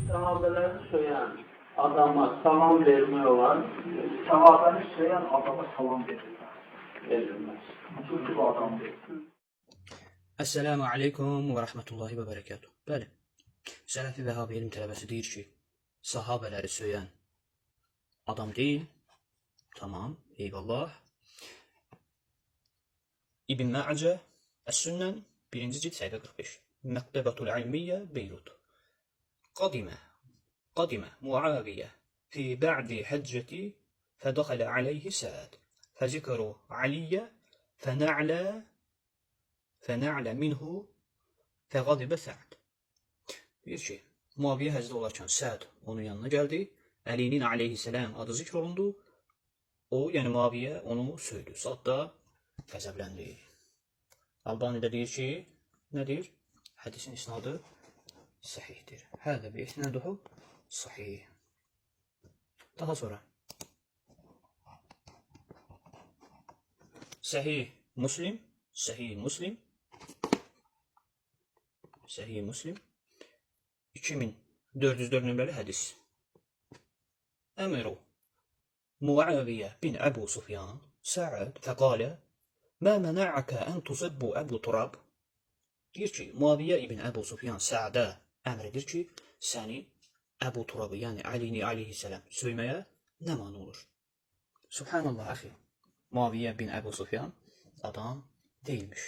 sahabeleri söyleyen adama salam vermiyorlar. Sahabeni söyleyen adama salam verilmez. Çünkü bu adam değil. Esselamu aleykum və rəhmətullahi və bərəkatuhu. Bəli, Sələfi Vəhabi elm tələbəsi deyir ki, sahabələri söyən adam deyil. Tamam, eyvallah. İbn Ma'cə, Əs-Sünnən, 1-ci cild səhifə 45. Məktəbətul İlmiyyə, Beyrut. قدم معاوية في بعد حجة فدخل عليه سعد فذكروا علي فنعل منه فغضب سعد. Deyir ki, Muaviyə həcdə olarkən Səd onun yanına gəldi. Əlinin aleyhisselam adı zikr olundu. O, yəni Muaviyə onu söydü. Səd da qəzəbləndi. Albani də deyir ki, nə deyir? Hədisin isnadı sahihdir. Hədə bi isnaduhu sahih. Daha sonra Sahih Muslim 2404 nömrəli hədis. Əmiru Muaviyə bin Əbu Sufyan Sə'd fəqalə mə mənə'əkə ən tusibbu Əbu Turab. Deyir ki, Muaviyə ibn Əbu Sufyan Sə'də əmr edir ki, səni Əbu Turabı, yəni Əlini aleyhisselam söyməyə nə mani olur? Subhanallah, əxi. Muaviyə bin Əbu Sufyan adam değilmiş.